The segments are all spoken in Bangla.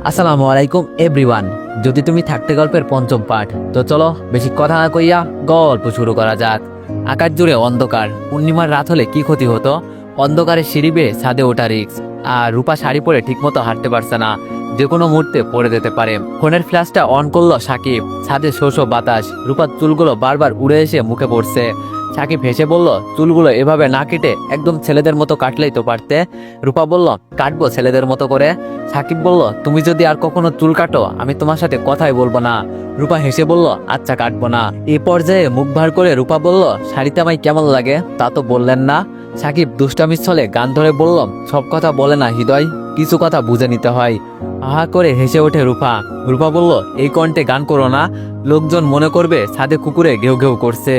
আসসালামু আলাইকুম এভরিওয়ান। যদি তুমি থাকতে গল্পের পঞ্চম পাঠ, তো চলো বেশি কথা না কইয়া গল্প শুরু করা যাক। আকাশ জুড়ে অন্ধকার, পূর্ণিমার রাত হলে কি ক্ষতি হতো? অন্ধকারে সিঁড়ি বেয়ে ছাদে ওঠা রিক্স, আর রূপা শাড়ি পরে ঠিকমতো হাঁটতে পারছে না, যে কোনো মুহূর্তে পড়ে যেতে পারে। ফোনের ফ্ল্যাশটা অন করলো সাকিব। ছাদে শো শো বাতাস, রূপার চুলগুলো বারবার উড়ে এসে মুখে পড়ছে। সাকিব হেসে বলল, চুলগুলো এভাবে না কেটে একদম ছেলেদের মতো কাটলেই তো পারতে। রূপা বলল, কাটবো ছেলেদের মতো করে। সাকিব বলল, তুমি যদি আর কখনো চুল কাটো, আমি তোমার সাথে কথাই বলবো না। রূপা হেসে বলল, আচ্ছা কাটবো না। এই পর্যায়ে মুখ ভার করে রূপা বলল, শাড়িতে আমায় কেমন লাগে তা তো বললেন না। সাকিব দুষ্টামির ছলে গান ধরে বলল, সব কথা বলে না হৃদয়, কিছু কথা বুঝে নিতে হয়। আহা করে হেসে ওঠে রূপা। রূপা বলল, এই কণ্ঠে গান করো না, লোকজন মনে করবে ছাদে কুকুরে ঘেউ ঘেউ করছে।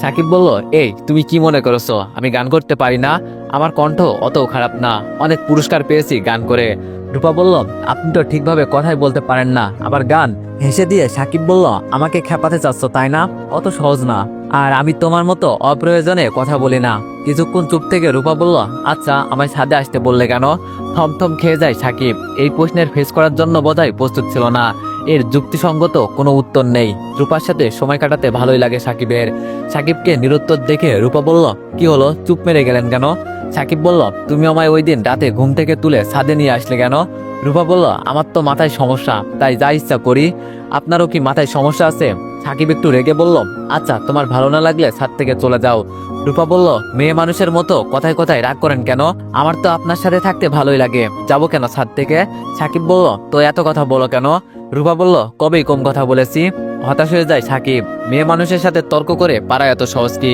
সাকিব বলল, এই তুমি কি মনে করেছো আমি গান করতে পারি না? আমার কণ্ঠ অত খারাপ না, অনেক পুরস্কার পেয়েছি গান করে। রূপা বলল, আপনি তো ঠিকভাবে কথাই বলতে পারেন না, আবার গান? হেসে দিয়ে সাকিব বলল, আমাকে খেপাতে চাচ্ছ তাই না? অত সহজ না, আর আমি তোমার মতো অপ্রয়োজনে কথা বলি না। কিছুক্ষণ চুপ থেকে রূপা বলল, আচ্ছা আমায় ছাদে আসতে বললে কেন? থমথম খেয়ে যায় সাকিব। এই প্রশ্নের ফেস করার জন্য বোধহয় প্রস্তুত ছিল না। এর যুক্তিসঙ্গত কোনো উত্তর নেই। রূপার সাথে সময় কাটাতে ভালোই লাগে সাকিবের। সাকিবকে নিরুত্তর দেখে রূপা বলল, কি হলো, চুপ মেরে গেলেন কেন? সাকিব বলল, তুমি আমায় ওই দিন রাতে ঘুম থেকে তুলে ছাদে নিয়ে আসলে কেন? রূপা বলল, আমার তো মাথায় সমস্যা, তাই যা ইচ্ছা করি। আপনারও কি মাথায় সমস্যা আছে? সাকিব একটু রেগে বলল, আচ্ছা তোমার ভালো না লাগলে ছাদ থেকে চলে যাও। রূপা বলল, মেয়ে মানুষের মতো কথায় কথায় রাগ করেন কেন? আমার তো আপনার সাথে থাকতে ভালোই লাগে, যাবো কেন ছাদ থেকে? সাকিব বলল, তো এত কথা বলো কেন? রূপা বলল, কবেই কম কথা বলেছি? হতাশ হয়ে যায় সাকিব। মেয়ে মানুষের সাথে তর্ক করে পারা এত সহজ কি?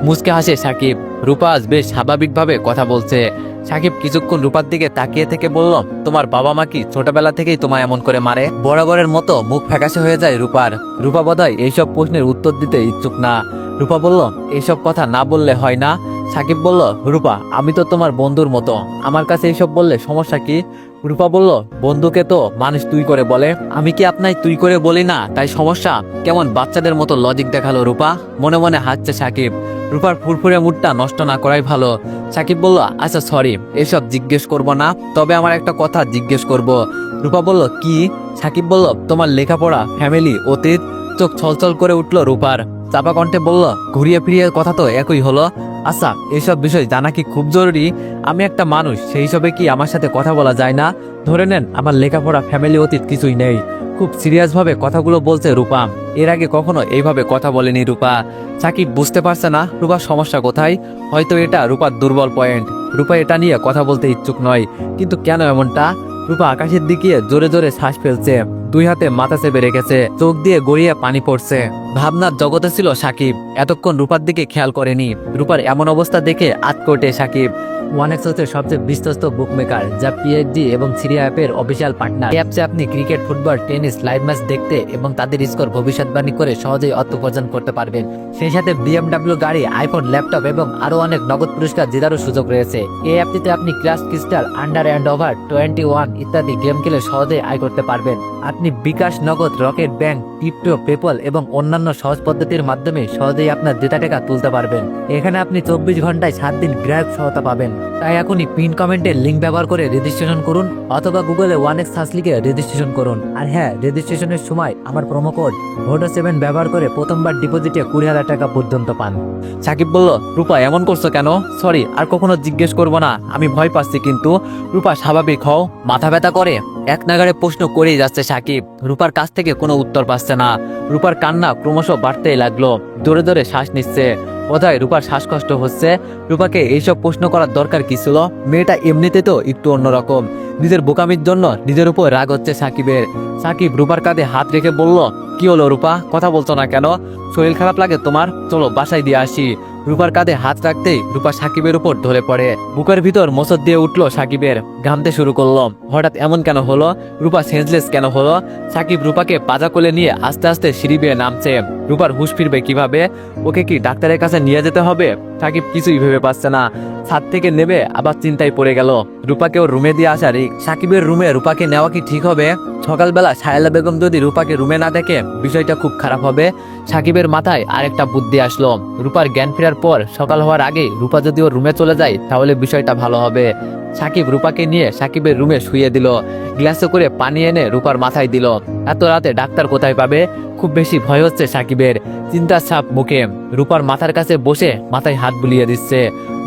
মুচকে হাসে সাকিব। রূপা আজ বেশ স্বাভাবিকভাবে কথা বলছে। সাকিব কিছুক্ষণ রূপার দিকে তাকিয়ে থেকে বলল, তোমার বাবা মা কি ছোটবেলা থেকেই তোমায় এমন করে মারে? বরাবরের মতো মুখ ফ্যাকাশে হয়ে যায় রূপার। রূপা বোধহয় এইসব প্রশ্নের উত্তর দিতে ইচ্ছুক না। রূপা বলল, এইসব কথা না বললে হয় না? সাকিব বলল, রূপা আমি তো তোমার বন্ধুর মতো, আমার কাছে এইসব বললে সমস্যা কি? রূপা বলল, বন্ধুকে তো মানুষ তুই করে বলে, আমি কি আপনাই তুই করে বলি না, তাই সমস্যা? কেমন বাচ্চাদের মতো লজিক দেখালো রূপা। মনে মনে হাসছে সাকিব। রূপার ফুরফুরে মুডটা নষ্ট না করাই ভালো। সাকিব বলল, আচ্ছা সরি, এসব জিজ্ঞেস করব না, তবে আমার একটা কথা জিজ্ঞেস করব। রূপা বলল, কি? সাকিব বলল, তোমার লেখাপড়া, ফ্যামিলি, অতীত? চোখ ছলছল করে উঠল রূপার। চাপা কণ্ঠে বলল, ঘুরিয়ে ফিরিয়ে কথা তো একই হলো। আচ্ছা এইসব বিষয় জানা কি খুব জরুরি? আমি একটা মানুষ, সেই হিসাবে কি আমার সাথে কথা বলা যায় না? ধরে নেন আমার লেখাপড়া, ফ্যামিলি, অতীত কিছুই নেই। খুব সিরিয়াস ভাবে কথাগুলো বলছে রূপা। এর আগে কখনো এইভাবে কথা বলেনি রূপা। সাকিব বুঝতে পারছে না রূপার সমস্যা কোথায়। হয়তো এটা রূপার দুর্বল পয়েন্ট। রূপা এটা নিয়ে কথা বলতে ইচ্ছুক নয়, কিন্তু কেন এমনটা? রূপা আকাশের দিকে জোরে জোরে শ্বাস ফেলছে, দুই হাতে মাথা চেপে রেখেছে, চোখ দিয়ে গড়িয়ে পানি পড়ছে। ভাবনার জগতে ছিল সাকিব, এতক্ষণ রূপার দিকে খেয়াল করেনি। রূপার এমন অবস্থা দেখে আঁতকে ওঠে সাকিব। ওয়ানেক্সের সবচেয়ে বিশ্বস্ত বুকমেকার, যা পিএইচডি এবং সিরিয়া অ্যাপের অফিসিয়াল পার্টনার। এই অ্যাপসে আপনি cricket, football, tennis live match দেখতে এবং তাদের স্কোর ভবিষ্যৎবাণী করে সহজেই অর্থ উপার্জন করতে পারবেন। সেই সাথে বিএমডব্লিউ গাড়ি, আইফোন, ল্যাপটপ এবং আরো অনেক নগদ পুরস্কার জেতারও সুযোগ রয়েছে। এই অ্যাপটিতে আপনি class, crystal, under and over 21 ইত্যাদি গেম খেলে সহজেই আয় করতে পারবেন। আপনি বিকাশ, নগদ, রকেট ব্যাংক, ক্রিপ্টো, পেপল এবং অন্যান্য সহজ পদ্ধতির মাধ্যমে সহজেই আপনার জেতা টাকা তুলতে পারবেন। এখানে আপনি 24 ঘন্টায় 7 দিন গ্রাহক সহায়তা পাবেন। তাই এখনই পিন কমেন্টের লিঙ্ক ব্যবহার করে রেজিস্ট্রেশন করুন, অথবা গুগলে 1x সার্চ লিখে রেজিস্ট্রেশন করুন। আর হ্যাঁ, রেজিস্ট্রেশনের সময় আমার প্রোমো কোড VODO7 ব্যবহার করে প্রথমবার ডিপোজিটে 20,000 টাকা পর্যন্ত পান। সাকিব বলল, রূপা এমন করছো কেন? সরি, আর কখনো জিজ্ঞেস করবো না, আমি ভয় পাচ্ছি। কিন্তু রূপা স্বাভাবিক হও। মাথা ব্যথা করে এক নাগাড়ে প্রশ্ন করেই যাচ্ছে সাকিব। রূপার কাছ থেকে কোনো উত্তর পাচ্ছে না। রূপার কান্না ক্রমশ বাড়তেই লাগলো। জোরে জোরে শ্বাস নিচ্ছে। বোধহয় রূপার শ্বাসকষ্ট হচ্ছে। রূপাকে এইসব প্রশ্ন করার দরকার কি ছিল? মেয়েটা এমনিতে তো একটু অন্যরকম। নিজের বোকামির জন্য নিজের উপর রাগ হচ্ছে সাকিবের। সাকিব রূপার কাঁধে হাত রেখে বলল, কি হলো রূপা, কথা বলছো না কেন? শরীর খারাপ লাগে তোমার? চলো বাসায় দিয়ে আসি। রূপার কাঁধে হাত রাখতেই রূপা সাকিবের উপর ঢলে পড়ে। বুকের ভিতর মোচড় দিয়ে উঠলো সাকিবের, ঘামতে শুরু করলো। হঠাৎ এমন কেন হলো? রূপা সেন্সলেস কেন হলো? সাকিব রূপাকে পাজা কোলে নিয়ে আস্তে আস্তে সিঁড়ি বেয়ে নামছে। রূপার হুঁশ ফিরবে কিভাবে? ওকে কি ডাক্তারের কাছে নিয়ে যেতে হবে? সাকিব কিছুই ভেবে পাচ্ছে না। ছাদ থেকে নেমে আবার চিন্তায় পড়ে গেল। রূপাকে ওর রুমে দিয়ে আসা রিক। সাকিবের রুমে রূপাকে নেওয়া কি ঠিক হবে? সকালবেলা সাহেলা বেগম যদি রূপাকে রুমে না দেখে বিষয়টা খুব খারাপ হবে। সাকিবের মাথায় আরেকটা বুদ্ধি আসলো। রূপার জ্ঞান ফেরার পর সকাল হওয়ার আগে রূপা যদি ওর রুমে চলে যায় তাহলে বিষয়টা ভালো হবে। সাকিব রূপাকে নিয়ে সাকিবের রুমে শুইয়ে দিল। গ্লাসে করে পানি এনে রূপার মাথায় দিল। এত রাতে ডাক্তার কোথায় পাবে? খুব বেশি ভয় হচ্ছে সাকিবের। চিন্তার ছাপ মুখে রূপার মাথার কাছে বসে মাথায় হাত বুলিয়ে দিচ্ছে।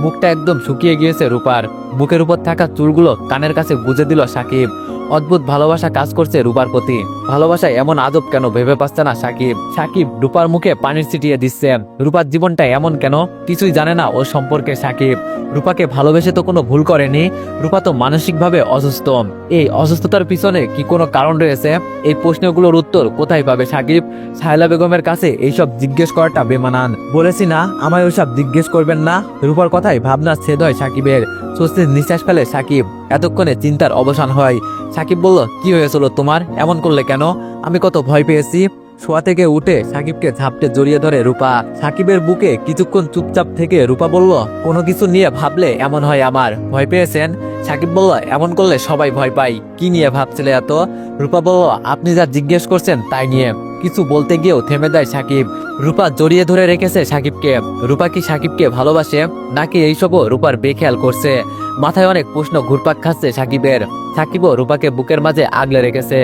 মুখটা একদম শুকিয়ে গিয়েছে রূপার। বুকের উপর থাকা চুলগুলো কানের কাছে গুজে দিল সাকিব। অদ্ভুত ভালোবাসা কাজ করছে রূপার প্রতি। ভালোবাসায় এমন আজব কেন ভেবে পাচ্ছে না সাকিব। সাকিব রূপার মুখে পানির ছিটিয়ে দিচ্ছে। রূপার জীবনটা এমন কেন? কিছুই জানে না ও সম্পর্কে সাকিব। রূপাকে ভালোবেসে তো কোনো ভুল করেনি। রূপা তো মানসিকভাবে অসুস্থ। এই অসুস্থতার পিছনে কি কোনো কারণ রয়েছে? এই প্রশ্নগুলোর উত্তর কোথায় পাবে সাকিব? সাহেলা বেগমের কাছে এইসব জিজ্ঞেস করাটা বেমানান। বলেছি না আমায় ওইসব জিজ্ঞেস করবেন না। রূপার কথায় ভাবনা ছেদ হয় সাকিবের। স্বস্তির নিঃশ্বাস ফেলে সাকিব। এতক্ষণে চিন্তার অবসান হয়। সাকিব বলল, কি হয়েছিল তোমার? এমন করলে কেন? আমি কত ভয় পেয়েছি। শোয়া থেকে উঠে সাকিবকে ঝাপটে জড়িয়ে ধরে রূপা। সাকিবের বুকে কিছুক্ষণ চুপচাপ থেকে রূপা বলল, কোনো কিছু নিয়ে ভাবলে এমন হয় আমার। ভয় পেয়েছেন? সাকিব বলল, এমন করলে সবাই ভয় পায়। কি নিয়ে ভাবছিলে এত? রূপা বলল, আপনি যা জিজ্ঞেস করছেন তাই নিয়ে। কিছু বলতে গিয়েও থেমে যায় সাকিব। রূপা জড়িয়ে ধরে রেখেছে সাকিবকে। রূপা কি সাকিবকে ভালোবাসে নাকি এইসবও রূপার বেখেয়াল করছে? মাথায় অনেক প্রশ্ন ঘুরপাক খাচ্ছে সাকিবের। সাকিবও রূপাকে বুকের মাঝে আগলে রেখেছে।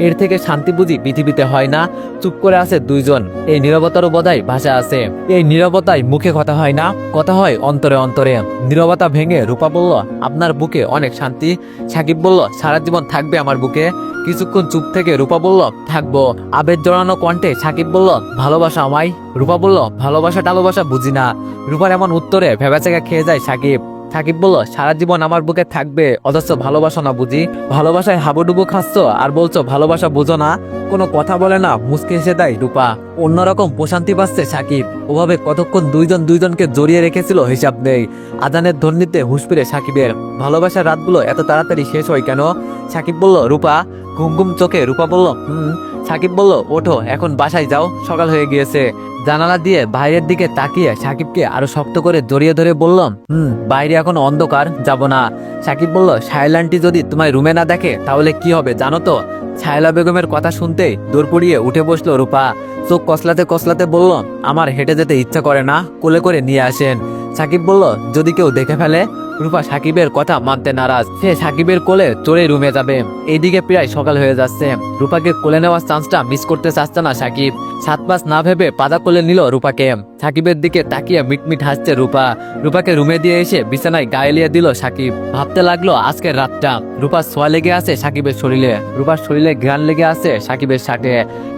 এর থেকে শান্তি বুঝি পৃথিবীতে হয় না? চুপ করে আছে দুইজন। এই নীরবতারও বোধহয় ভাষা আছে। এই নীরবতায় মুখে কথা হয় না, কথা হয় অন্তরে অন্তরে। নীরবতা ভেঙে রূপা বলল, আপনার বুকে অনেক শান্তি। সাকিব বলল, সারা জীবন থাকবে আমার বুকে। কিছুক্ষণ চুপ থেকে রূপা বলল, থাকবো। আবেগ জড়ানো কণ্ঠে সাকিব বলল, ভালোবাসা আমায়? রূপা বলল, ভালোবাসা টালোবাসা বুঝি না। রূপার এমন উত্তরে ভেবাচেকা খেয়ে যায় সাকিব। সাকিব বলল, সারা জীবন আমার বুকে থাকবে অথচ ভালোবাসা না বুঝি? ভালোবাসায় হাবুডুবু খাচ্ছ আর বলছো ভালোবাসা বুঝো না? কোনো কথা বলে না, মুচকে এসে দেয় রূপা। অন্যরকম প্রশান্তি পাচ্ছে সাকিব। ওভাবে কতক্ষণ দুইজন দুইজনকে জড়িয়ে রেখেছিল হিসাব নেই। আজানের ধ্বনিতে হুঁশ ফিরে সাকিবের। ভালোবাসার রাতগুলো এত তাড়াতাড়ি শেষ হয় কেন? সাকিব বলল, রূপা। ঘুম ঘুম চোখে রূপা বলল, সাকিব বলল, ওঠো এখন বাসায় যাও, সকাল হয়ে গিয়েছে। জানালা দিয়ে বাইরের দিকে তাকিয়ে সাকিবকে আরো শক্ত করে জড়িয়ে ধরে বললাম, বাইরে এখন অন্ধকার, যাব না। সাকিব বলল, সাহেলা আন্টি যদি তোমায় রুমে না দেখে তাহলে কি হবে জানো তো? সাহেলা বেগমের কথা শুনতেই দৌড় পড়িয়ে উঠে বসলো রূপা। চোখ কসলাতে কসলাতে বলল, আমার হেঁটে যেতে ইচ্ছা করে না, কোলে করে নিয়ে আসেন। সাকিব বলল, যদি কেউ দেখে ফেলে? রূপা সাকিবের কথা মানতে নারাজ। সে সাকিবের কোলে চড়ে রুমে যাবে। এইদিকে প্রায় সকাল হয়ে যাচ্ছে। রূপাকে কোলে নেওয়ার চান্সটা মিস করতে চাচ্ছে না সাকিব। 7-5 না ভেবে পাদা কোলে নিল রূপাকে। সাকিবের দিকে তাকিয়ে মিটমিট হাসছে রূপা। রূপাকে রুমে দিয়ে এসে বিছানায় গায়ে লিয়ে দিল সাকিব। ভাবতে লাগলো আজকের রাতটা। রূপার ছোঁয়া লেগে আছে সাকিবের শরীরে। রূপার শরীরে ঘ্রাণ লেগে আছে সাকিবের শার্টে।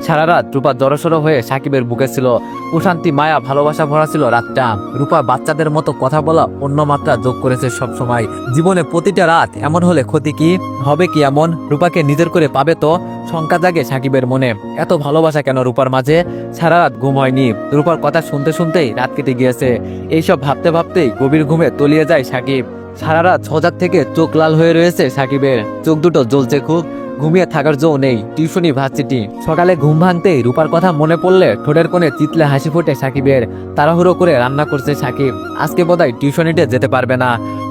সারা রাত রূপা জড়সড় হয়ে সাকিবের বুকে ছিল। প্রশান্তি, মায়া, ভালোবাসা ভরা ছিল রাতটা। রূপা বাচ্চাদের মতো কথা বলা অন্য মাত্রা যোগ করেছে সব সময়। জীবনে প্রতিটা রাত এমন হলে ক্ষতি কি হবে? কি এমন রূপাকে নিজের করে পাবে তো? শঙ্কা জাগে সাকিবের মনে। এত ভালোবাসা কেন রূপার মাঝে? সারা রাত ঘুম হয়নি। রূপার কথা শুনতে শুনতেই রাত কেটে গিয়েছে। এইসব ভাবতে ভাবতেই গভীর ঘুমে তলিয়ে যায় সাকিব। সারা রাত সজাগ থেকে চোখ লাল হয়ে রয়েছে সাকিবের। চোখ দুটো জ্বলছে খুব। ঘুমিয়ে থাকার জো নেই। টিউশনি ভার্সিটি। সকালে ঘুম ভাঙতেই রূপার কথা মনে পড়লে ঠোঁটের কোণে চিতলে হাসি ফোটে সাকিবের। তাড়াহুড়ো করে রান্না করছে সাকিব। আজকে বোধহয় টিউশনিতে যেতে পারবে না।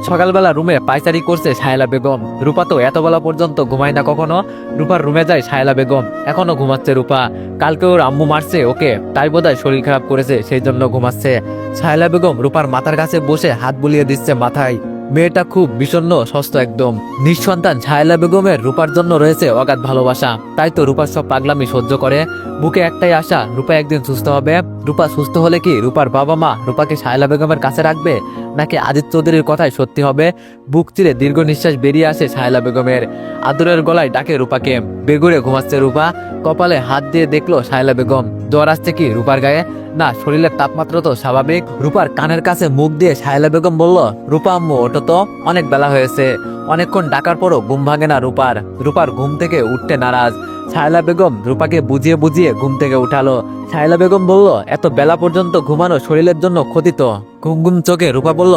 সকালবেলা রুমে পায়চারি করছে সাহেলা বেগম। রূপা তো এত বেলা পর্যন্ত ঘুমায় না কখনো। রূপার রুমে যায় সাহেলা বেগম। এখনো ঘুমাচ্ছে রূপা। কালকে ওর আম্মু মারছে ওকে, তাই বোধহয় শরীর খারাপ করেছে, সেই জন্য ঘুমাচ্ছে। সাহেলা বেগম রূপার মাথার কাছে বসে হাত বুলিয়ে দিচ্ছে মাথায়। মেয়েটা খুব বিষণ্ণ, সস্ত একদম। নিঃসন্তান সাহেলা বেগমের রূপার জন্য রয়েছে অগাধ ভালোবাসা। তাই তো রূপার সব পাগলামি সহ্য করে। বুকে একটাই আশা, রূপা একদিন সুস্থ হবে। রূপা সুস্থ হলে কি রূপার বাবা মা রূপাকে সাহেলা বেগমের কাছে রাখবে, নাকি আজিজ চৌধুরীর কথাই সত্যি হবে? বুক চিরে দীর্ঘ নিঃশ্বাস বেরিয়ে আসে সাহেলা বেগমের। আদরের গলায় ডাকে রূপাকে। বেগুড়ে ঘুমাচ্ছে রূপা। কপালে হাত দিয়ে দেখলো সাহেলা বেগম। জ্বর আসছে কি রূপার গায়ে? না, শরীরের তাপমাত্রা তো স্বাভাবিক। রূপার কানের কাছে মুখ দিয়ে সাহেলা বেগম বলল, রূপা আম্মু ওঠো তো, অনেক বেলা হয়েছে। অনেকক্ষণ ডাকার পরও ঘুম ভাঙে না রূপার। রূপার ঘুম থেকে উঠতে নারাজ। সাহেলা বেগম রূপাকে বুঝিয়ে বুঝিয়ে ঘুম থেকে উঠালো। সাহেলা বেগম বলল, এত বেলা পর্যন্ত ঘুমানো শরীরের জন্য ক্ষতি তো। ঘুম ঘুম চোখে রূপা বলল,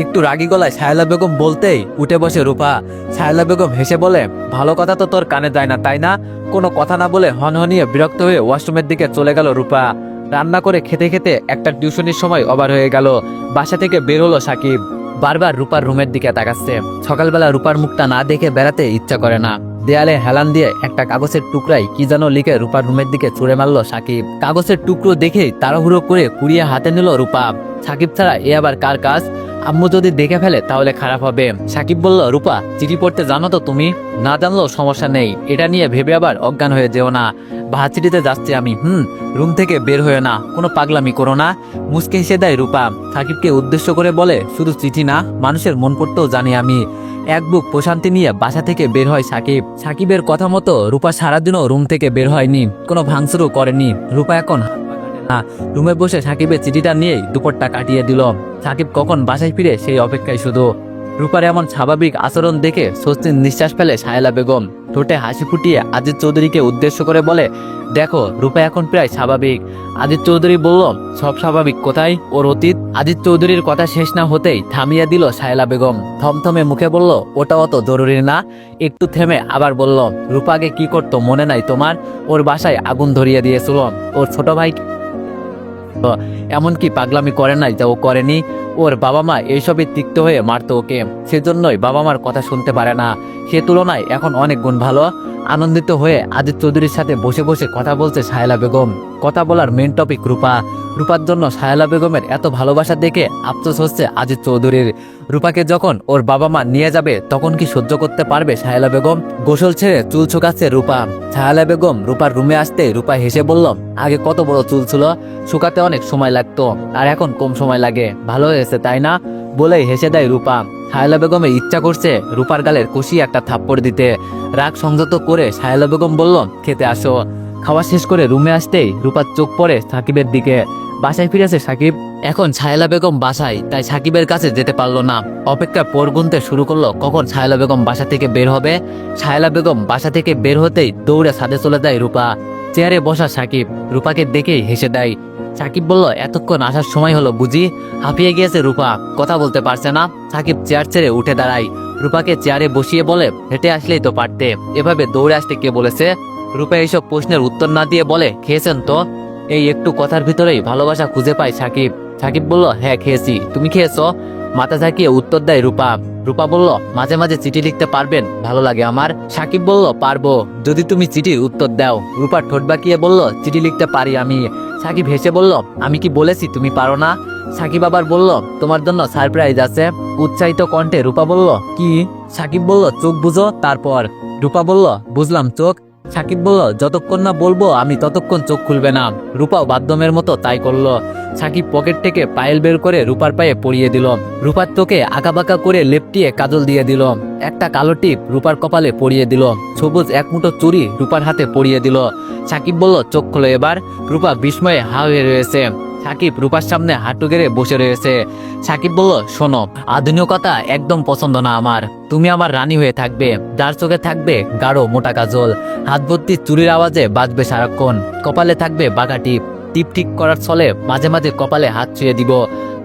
একটু রাগী গলায় সাহেলা বেগম বলতেই উঠে বসে রূপা। সাহেলা বেগম হেসে বলে, ভালো কথা তো তোর কানে যায় না তাই না? কোনো কথা না বলে হনহনিয়ে বিরক্ত হয়ে ওয়াশরুমের দিকে চলে গেল রূপা। রান্না করে খেতে খেতে একটা টিউশনির সময় ওভার হয়ে গেল। বাসা থেকে বের হলো সাকিব। বারবার রূপার রুমের দিকে তাকাচ্ছে। সকালবেলা রূপার মুখটা না দেখে বেড়াতে ইচ্ছা করে না। দেয়ালে হেলান দিয়ে একটা কাগজের টুকরাই কি যেন লিখে রূপার রুমের দিকে ছুঁড়ে মারলো সাকিব। কাগজের টুকরো দেখেই তাড়াহুড়ো করে কুড়িয়ে হাতে নিল রূপা। সাকিব ছাড়া এ আবার কার কাজ? আম্মু যদি দেখে ফেলে তাহলে খারাপ হবে। সাকিব বলল, রূপা চিঠি পড়তে জানো তো তুমি? না জানলেও সমস্যা নেই, এটা নিয়ে ভেবে আবার অজ্ঞান হয়ে যেও না। ভার্সিটিতে যাচ্ছি আমি। রুম থেকে বের হয়ে না, কোনো পাগলামি করো না। মুচকে হেসে দেয় রূপা। সাকিবকে উদ্দেশ্য করে বলে, শুধু চিঠি না, মানুষের মন পড়তেও জানি আমি। এক বুক প্রশান্তি নিয়ে বাসা থেকে বের হয় সাকিব। সাকিবের কথা মতো রূপা সারাদিনও রুম থেকে বের হয়নি, কোনো ভাঙচুরও করেনি। রূপা এখন রুমে বসে সাকিবের চিঠিটা নিয়েই দুপুরটা কাটিয়ে দিল। সাকিব কখন বাসায় ফিরে সেই অপেক্ষায় শুধু। রূপার এমন স্বাভাবিক আচরণ দেখে স্বস্তির নিঃশ্বাস ফেলে সাহেলা বেগম। ঠোঁটে হাসি ফুটিয়ে আজিজ চৌধুরীকে উদ্দেশ্য করে বলে, দেখো রূপা এখন প্রায় স্বাভাবিক। আজিজ চৌধুরী বলল, সব স্বাভাবিক কোথায়, ওর অতীত। আজিজ চৌধুরীর কথা শেষ না হতেই থামিয়ে দিল সাহেলা বেগম। থমথমে মুখে বলল, ওটা অত জরুরি না। একটু থেমে আবার বলল, রূপা আগে কি করতো মনে নাই তোমার? ওর বাসায় আগুন ধরিয়ে দিয়েছিল। ওর ছোট ভাই এমনকি পাগলামি করে নাই যা ও করেনি। ওর বাবা মা এইসবই তিক্ত হয়ে মারতো ওকে, সেজন্যই বাবা মার কথা শুনতে পারে না। সে তুলনায় এখন অনেক গুণ ভালো। আনন্দিত হয়ে আজিজ চৌধুরীর সাথে বসে বসে কথা বলছে সাহেলা বেগম। কথা বলার মেন টপিক রূপা। রূপার জন্য সাহেলা বেগমের এত ভালোবাসা দেখে আফসোস হচ্ছে আজিজ চৌধুরীর। রূপাকে যখন ওর বাবা মা নিয়ে যাবে তখন কি সহ্য করতে পারবে সাহেলা বেগম? গোসল ছেড়ে চুল শুকাচ্ছে রূপা। সাহেলা বেগম রূপার রুমে আসতে রূপা হেসে বলল, আগে কত বড় চুল ছিল, শুকাতে অনেক সময় লাগতো, আর এখন কম সময় লাগে, ভালো হয়েছে তাই না? বলেই হেসে দেয় রূপা। সাহেলা বেগমের ইচ্ছা করছে রূপার গালের কষিয়ে একটা থাপ্পড় দিতে। রাগ সংযত করে সাহেলা বেগম বলল, খেতে আসো। খাওয়া শেষ করে রুমে আসতেই রূপার চোখ পড়ে সাকিবের দিকে। বাসায় ফিরেছে সাকিব। এখন সাহেলা বেগম বাসায়, তাই সাকিবের কাছে যেতে পারলো না। অপেক্ষা পর গুনতে শুরু করলো কখন সাহেলা বেগম বাসা থেকে বের হবে। সাহেলা বেগম বাসা থেকে বের হতেই দৌড়ে ছাদে চলে যায় রূপা। চেয়ারে বসা সাকিব রূপাকে দেখেই হেসে দেয়। সাকিব বলল, এতক্ষণ আসার সময় হলো বুঝি? হাঁপিয়ে গিয়েছে রূপা, কথা বলতে পারছে না। সাকিব চেয়ার ছেড়ে উঠে দাঁড়ায়। রূপাকে চেয়ারে বসিয়ে বলে, হেঁটে আসলেই তো পারতে, এভাবে দৌড়ে আসতে কে বলেছে? রূপা এইসব প্রশ্নের উত্তর না দিয়ে বলে, খেয়েছেন তো? এই একটু কথার ভিতরেই ভালোবাসা খুঁজে পায় সাকিব। সাকিব বলল, হ্যাঁ খেয়েছি, তুমি খেয়েছো? মাথা ঝাঁকিয়ে উত্তর দেয় রূপা। রূপা বলল, মাঝে মাঝে চিঠি লিখতে পারবেন, ভালো লাগে আমার। সাকিব বলল, পারবো, যদি তুমি চিঠির উত্তর দাও। রূপা ঠোঁট বাঁকিয়ে বলল, চিঠি লিখতে পারি আমি। সাকিব হেসে বলল, আমি কি বলেছি তুমি পারো না? সাকিব আবার বলল, তোমার জন্য সারপ্রাইজ আছে। উৎসাহিত কণ্ঠে রূপা বলল, কি? সাকিব বলল, চোখ বুঝো তারপর। রূপা বলল, বুঝলাম চোখ। সাকিব বলল, যতক্ষণ না বলবো আমি ততক্ষণ চোখ খুলবে না। রূপাও বাধ্যমের মতো তাই করলো। সাকিব পকেট থেকে পায়েল বের করে রূপার পায়ে পরিয়ে দিল। রূপার চোখে আঁকাবাঁকা করে লেপটিয়ে কাজল দিয়ে দিল। একটা কালো টিপ রূপার কপালে পরিয়ে দিল। সবুজ এক মুঠো চুড়ি রূপার হাতে পরিয়ে দিল। সাকিব বলল, চোখ খোলো এবার। রূপা বিস্ময়ে হা হয়ে রয়েছে। সাকিব রূপার সামনে হাঁটু গেড়ে বসে রয়েছে। সাকিব বলল, শোনো, আধুনিকতা একদম পছন্দ না আমার। তুমি আমার রানী হয়ে থাকবে, যার চোখে থাকবে গাঢ় মোটা কাজল, হাত ভর্তি চুরির আওয়াজে বাজবে সারাক্ষণ, কপালে থাকবে বাঁকা টিপ। টিপ ঠিক করার ছলে মাঝে মাঝে কপালে হাত ছুঁয়ে দিব,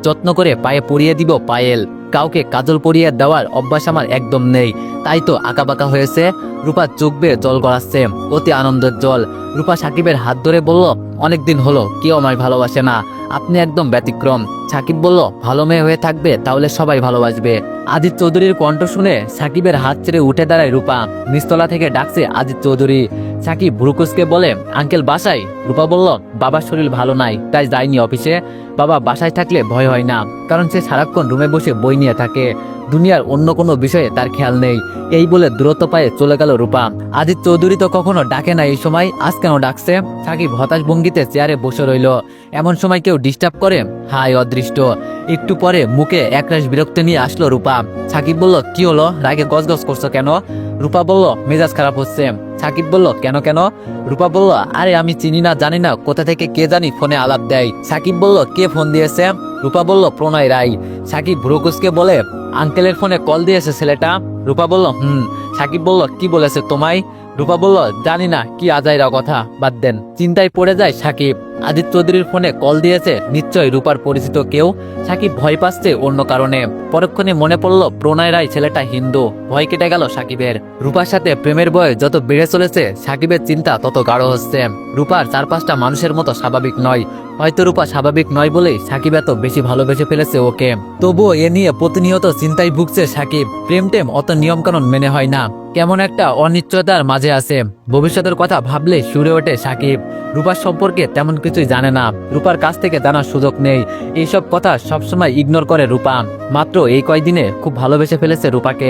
যত্ন করে পায়ে পরিয়ে দিব পায়েল। কাউকে কাজল পরিয়ে দেওয়ার অভ্যাস আমার একদম নেই, তাই তো আঁকাবাঁকা হয়েছে। রূপা চোখ বেয়ে জল গড়াচ্ছে, অতি আনন্দের জল। রূপা সাকিবের হাত ধরে বলল, অনেকদিন হলো কেউ আমায় ভালোবাসে না, আপনি একদম ব্যতিক্রম। সাকিব বলল, ভালো মেয়ে হয়ে থাকবে, তাহলে সবাই ভালোবাসবে। আজিজ চৌধুরীর কণ্ঠ শুনে সাকিবের হাত ছেড়ে উঠে দাঁড়ায় রূপা। নিচতলা থেকে ডাকছে আজিজ চৌধুরী। সাকিব ভ্রুকুচকে বলে, আঙ্কেল বাসায়? রূপা বলল, বাবার শরীর ভালো নাই, তাই যায়নি অফিসে। বাবা বাসায় থাকলে ভয় হয় না, কারণ সে সারাক্ষণ রুমে বসে বই নিয়ে থাকে, দুনিয়ার অন্য কোনো বিষয়ে তার খেয়াল নেই। এই বলে দূরত্ব পায়ে চলে গেল রূপা। আজিজ চৌধুরী তো কখনো ডাকে না এই সময়, আজ কেন ডাকছে? সাকিব হতাশ ভঙ্গিতে চেয়ারে বসে রইল। এমন সময় কেউ ডিস্টার্ব করে? হায় অদৃষ্ট। একটু পরে মুখে একরাশ বিরক্তি নিয়ে আসলো রূপা। সাকিব বলল, কি হলো, রাগে গজগজ করছো কেন? রূপা বলল, মেজাজ খারাপ হচ্ছে। সাকিব বলল, কেন কেন? রূপা বলল, আরে আমি চিনি না জানি না কোথা থেকে কে জানি ফোনে আলাপ দেয়। সাকিব বলল, কে ফোন দিয়েছে? রূপা বলল, প্রণয় রায়। সাকিব ভ্রুকুচকে বলে, আঙ্কেলের ফোনে কল দিয়েছে ছেলেটা। রূপা বলল, সাকিব বলল, কি বলেছে তোমায়? রূপা বলল, জানি না, কি আজাইরা কথা, বাদ দেন। চিন্তায় পড়ে যায় সাকিব। আদিত্য চৌধুরীর ফোনে কল দিয়েছে নিশ্চয়ই রূপার পরিচিত কেউ। সাকিব ভয় পাচ্ছে অন্য কারণে। পরক্ষণে মনে পড়ল প্রণয় রায় ছেলেটা হিন্দু। ভয় কেটে গেল সাকিবের। রূপার সাথে প্রেমের বয়স যত বেড়ে চলেছে সাকিবের চিন্তা তত গাঢ় হচ্ছে। রূপার 4-5টা মানুষের মতো স্বাভাবিক নয়। হয়তো রূপা স্বাভাবিক নয় বলেই সাকিব এত বেশি ভালোবেসে ফেলেছে ওকে। তবুও এ নিয়ে প্রতিনিয়ত চিন্তায় ভুগছে সাকিব। প্রেম টেম অত নিয়মকানুন মেনে হয় না, কেমন একটা অনিশ্চয়তার মাঝে আছে। ভবিষ্যতের কথা ভাবলে সুরে ওঠে সাকিব। রূপার সম্পর্কে তেমন কিছুই জানে না, রূপার কাছ থেকে জানার সুযোগ নেই। এইসব কথা সবসময় ইগনোর করে রূপা। মাত্র এই কয়দিনে খুব ভালোবেসে ফেলেছে রূপাকে।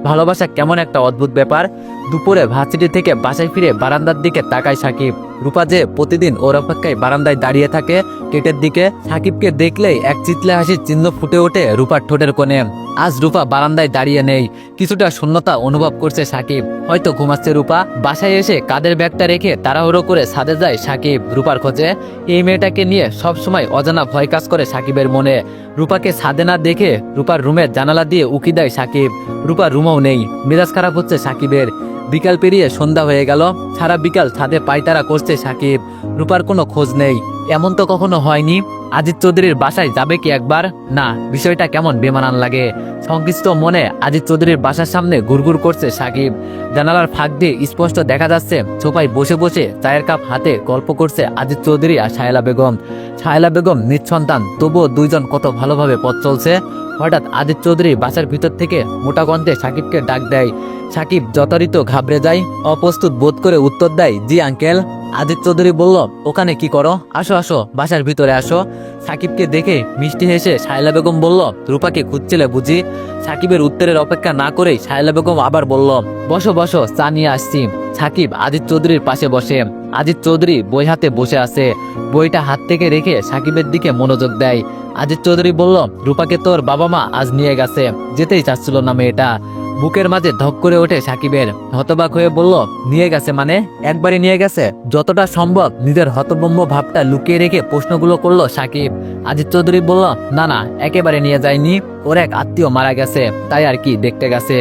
ভালোবাসা কেমন একটা অদ্ভুত ব্যাপার। দুপুরে ভার্সিটি থেকে বাসায় ফিরে বারান্দার দিকে তাকায় সাকিব। রূপা যে প্রতিদিন ওর অপেক্ষায় বারান্দায় দাঁড়িয়ে থাকে গেটের দিকে। সাকিবকে দেখলেই এক চিতলে হাসির চিহ্ন ফুটে ওঠে রূপার ঠোঁটের কোণে। আজ রূপা বারান্দায় দাঁড়িয়ে নেই। কিছুটা শূন্যতা অনুভব করছে সাকিব। হয়তো ঘুমাচ্ছে রূপা। বাসায় এসে কাঁধের ব্যাগটা রেখে তাড়াহুড়ো করে ছাদে যায় সাকিব রূপার খোঁজে। এই মেয়েটাকে নিয়ে সবসময় অজানা ভয় কাজ করে সাকিবের মনে। রূপাকে ছাদে না দেখে রূপার রুমের জানালা দিয়ে উকি দেয় সাকিব। রূপার রুমও নেই। মেজাজ খারাপ হচ্ছে সাকিবের। বিকাল পেরিয়ে সন্ধ্যা হয়ে গেল। সারা বিকাল ছাদে পায়তারা করছে সাকিব। রূপার কোনো খোঁজ নেই। এমন তো কখনো হয়নি। আজিত চৌধুরীর বাসায় যাবে কি একবার? না, বিষয়টা কেমন বেমানান লাগে। সংকিষ্ট মনে আজিত চৌধুরীর বাসার সামনে ঘুরঘুর করছে সাকিব। জানালার ফাঁক দিয়ে স্পষ্ট দেখা যাচ্ছে সোফায় বসে বসে চায়ের কাপ হাতে গল্প করছে আজিত চৌধুরী আর শায়লা বেগম। শায়লা বেগম নিঃসন্তান, তবুও দুইজন কত ভালোভাবে পথ চলছে। হঠাৎ আজিত চৌধুরী বাসার ভিতর থেকে মোটা কণ্ঠে সাকিবকে ডাক দেয়। সাকিব যথারীত ঘাবড়ে যায়। অপ্রস্তুত বোধ করে উত্তর দেয়, জি আঙ্কেল। আজিত চৌধুরী বলল, ওখানে কি করো? আসো আসো, বাসার ভিতরে আসো। সাকিবকে দেখে মিষ্টি হেসে শায়লা বেগম বলল, রূপাকে খুঁজছিলে বুঝি? সাকিবের উত্তরের অপেক্ষা না করেই শায়লা বেগম আবার বলল, বসো বসো, চা নিয়ে আসছি। সাকিব আজিত চৌধুরীর পাশে বসে। আজিত চৌধুরী বই হাতে বসে আছে। বইটা হাত থেকে রেখে সাকিবের দিকে মনোযোগ দেয়। আজিত চৌধুরী বলল, রূপাকে তোর বাবা মা আজ নিয়ে গেছে। যেতেই চাচ্ছিল না মেয়েটা। বুকের মাঝে ধক করে ওঠে সাকিবের। হতবাক হয়ে বলল, নিয়ে গেছে মানে? একবারে নিয়ে গেছে? যতটা সম্ভব নিজের হতভম্ব ভাবটা লুকিয়ে রেখে প্রশ্নগুলো করলো সাকিব। আজিত চৌধুরী বলল, না না, একেবারে নিয়ে যায়নি। ওর এক আত্মীয় মারা গেছে, তাই আর কি, দেখতে গেছে।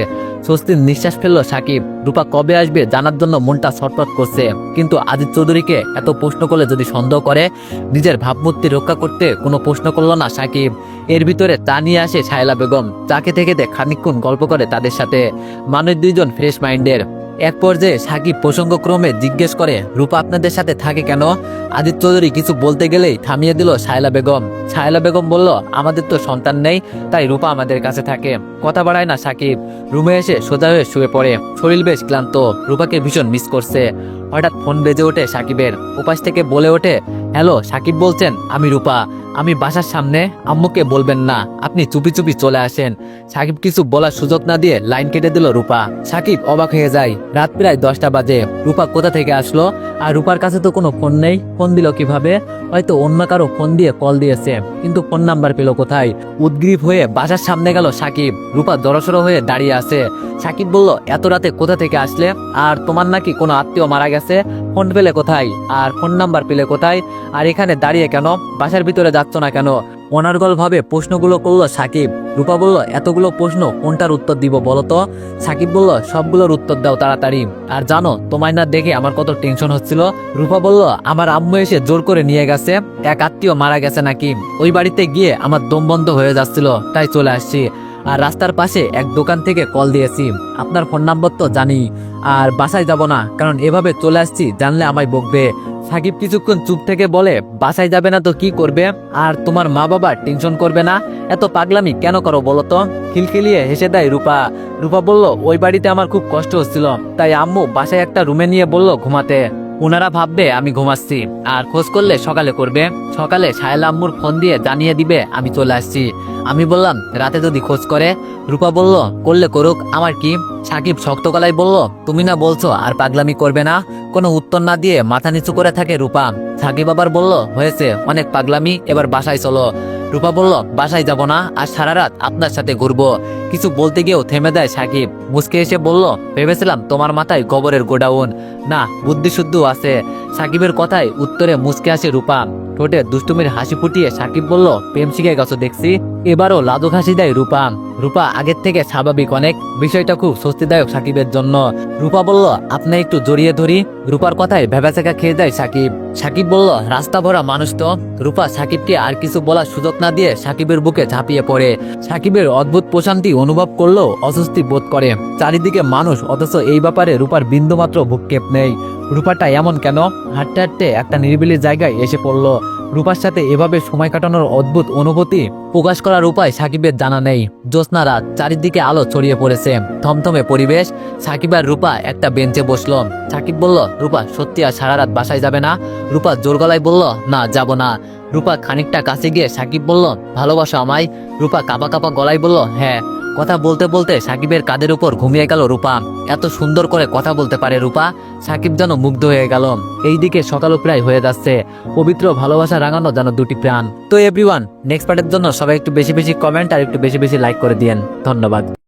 স্বস্তির নিঃশ্বাস ফেললো সাকিব। রূপা কবে আসবে জানার জন্য মনটা ছটফট করছে। কিন্তু আজিত চৌধুরীকে এত প্রশ্ন করলে যদি সন্দেহ করে, নিজের ভাবমূর্তি রক্ষা করতে কোনো প্রশ্ন করলো না সাকিব। এর ভিতরে চা নিয়ে আসে শায়লা বেগম। চা খেতে খেতে খানিকক্ষণ গল্প করে তাদের সাথে। মানুষ দুইজন ফ্রেশ মাইন্ডের। এক পর্যায়ে সাকিব প্রসঙ্গক্রমে জিজ্ঞেস করে, রূপা আপনাদের সাথে থাকে কেন? আজিত চৌধুরী কিছু বলতে গেলেই থামিয়ে দিল শায়লা বেগম। শায়লা বেগম বলল, আমাদের তো সন্তান নেই, তাই রূপা আমাদের কাছে থাকে। কথা বাড়ায় না সাকিব। রুমে এসে সোজা হয়ে শুয়ে পড়ে। শরীর বেশ ক্লান্ত। রূপাকে ভীষণ মিস করছে। হঠাৎ ফোন বেজে ওঠে সাকিবের। উপাস থেকে বলে ওঠে, হ্যালো, সাকিব বলছেন, আমি রূপা। আমি বাসার সামনে, আম্মুকে বলবেন না, আপনি চুপি চুপি চলে আসেন। সাকিব কিছু বলার সুযোগ না দিয়ে লাইন কেটে দিল রূপা। সাকিব অবাক হয়ে যায়। রাত প্রায় 10টা বাজে। রূপা কোথা থেকে আসলো? আর রূপার কাছে তো কোনো ফোন নেই। ফোন দিল কিভাবে? হয়তো অন্য কারো ফোন দিয়ে কল দিয়েছে, কিন্তু ফোন নাম্বার পেল কোথায়? উদ্গ্রীব হয়ে বাসার সামনে গেল সাকিব। রূপা জড়সড় হয়ে দাঁড়িয়ে আছে। সাকিব বলল, এত রাতে কোথা থেকে আসলে? আর তোমার নাকি কোনো আত্মীয় মারা গেছে? ফোন পেলে কোথায়? আর ফোন নাম্বার পেলে কোথায়? আর এখানে দাঁড়িয়ে কেন? বাসার ভিতরে যাচ্ছ না কেন? অনার্গল ভাবে প্রশ্নগুলো করলো সাকিব। রূপা বলল, এতগুলো প্রশ্ন কোনটার উত্তর দিব বলো তো? সাকিব বলল, সবগুলোর উত্তর দাও তাড়াতাড়ি। আর জানো, তোমায় না দেখে আমার কত টেনশন হচ্ছিল। রূপা বলল, আমার আম্মু এসে জোর করে নিয়ে গেছে। এক আত্মীয় মারা গেছে নাকি। ওই বাড়িতে গিয়ে আমার দম বন্ধ হয়ে যাচ্ছিল, তাই চলে আসছি। আর রাস্তার পাশে এক দোকান থেকে কল দিয়েছি। আপনার ফোন নাম্বার তো জানি। আর বাসায় যাব না, কারণ এভাবে চলে আসছি জানলে আমায় বকবে। সাকিব কিছুক্ষণ চুপ থেকে বলে, বাসায় যাবে না তো কি করবে? আর তোমার মা বাবা টেনশন করবে না? এত পাগলামি কেন করো বলো তো? খিলখিলিয়ে হেসে দেয় রূপা। রূপা বলল, ওই বাড়িতে আমার খুব কষ্ট হচ্ছিল, তাই আম্মু বাসায় একটা রুমে নিয়ে বলল ঘুমাতে। ওনারা ভাববে আমি ঘুমাচ্ছি, আর খোঁজ করলে সকালে করবে। সকালে শায়লা আম্মুর ফোন দিয়ে জানিয়ে দিবে আমি চলে আসছি। আমি বললাম, রাতে যদি খোঁজ করে? রূপা বলল, করলে করুক, আমার কি? সাকিব শক্ত গলায় বলল, তুমি না বলছো আর পাগলামি করবে না? কোনো উত্তর না দিয়ে মাথা নিচু করে থাকে রূপা। সাকিব আবার বলল, হয়েছে অনেক পাগলামি, এবার বাসায় চলো। রূপা বলল, বাসায় যাব না, আর সারা রাত আপনার সাথে ঘুরবো। কিছু বলতে গিয়েও থেমে দেয় সাকিব। মুচকে এসে বলল, ভেবেছিলাম তোমার মাথায় গোবরের গোডাউন। না, বুদ্ধি শুদ্ধ আছে। সাকিবের কথায় উত্তরে মুচকে আসে রূপা। ঠোঁটে দুষ্টুমির হাসি ফুটিয়ে সাকিব বলল, প্রেম শিখে গেছো দেখছি। এবারও লাদুক হাসি দেয় রূপা। রূপা আগের থেকে স্বাভাবিক অনেক, বিষয়টা খুব স্বস্তিদায়ক সাকিবের জন্য। রূপা বলল, আপনি একটু জড়িয়ে ধরি। রূপার কথায় ভেবাচেকা খেয়ে যায় সাকিব। সাকিব বলল, রাস্তা ভরা মানুষ তো। রূপা সাকিবকে আর কিছু বলার সুযোগ না দিয়ে সাকিবের বুকে ঝাঁপিয়ে পড়ে। সাকিবের অদ্ভুত প্রশান্তি অনুভব করলেও অস্বস্তি বোধ করে। চারিদিকে মানুষ, অথচ এই ব্যাপারে রূপার বিন্দুমাত্র ভূক্ষেপ নেই। রূপাটা এমন কেন? হাঁটতে হাঁটতে একটা নিরিবিলি জায়গায় এসে পড়ল। রূপার সাথে এভাবে সময় কাটানোর অদ্ভুত অনুভূতি প্রকাশ করার উপায় সাকিবের জানা নেই। জ্যোৎস্না রাত, চারিদিকে আলো ছড়িয়ে পড়েছে, থমথমে পরিবেশ। সাকিব আর রূপা একটা বেঞ্চে বসলো। সাকিব বলল, রূপা সত্যি আর সারা রাত বাসায় যাবে না? রূপা জোর গলায় বলল, না যাব না। রূপা খানিকটা কাছে গিয়ে সাকিব বলল, ভালোবাসো আমায়? রূপা কাঁপা কাঁপা গলায় বলল, হ্যাঁ। কথা বলতে বলতে সাকিবের কাঁধের উপর ঘুমিয়ে গেল রূপা। এত সুন্দর করে কথা বলতে পারে রূপা। সাকিব যেন মুগ্ধ হয়ে গেল। এইদিকে সকালও প্রায় হয়ে যাচ্ছে। পবিত্র ভালোবাসা রাঙানো যেন দুটি প্রাণ। তো এভরিওয়ান, নেক্সট পার্টের জন্য সবাই একটু বেশি বেশি কমেন্ট আর একটু বেশি বেশি লাইক করে দিয়েন। ধন্যবাদ।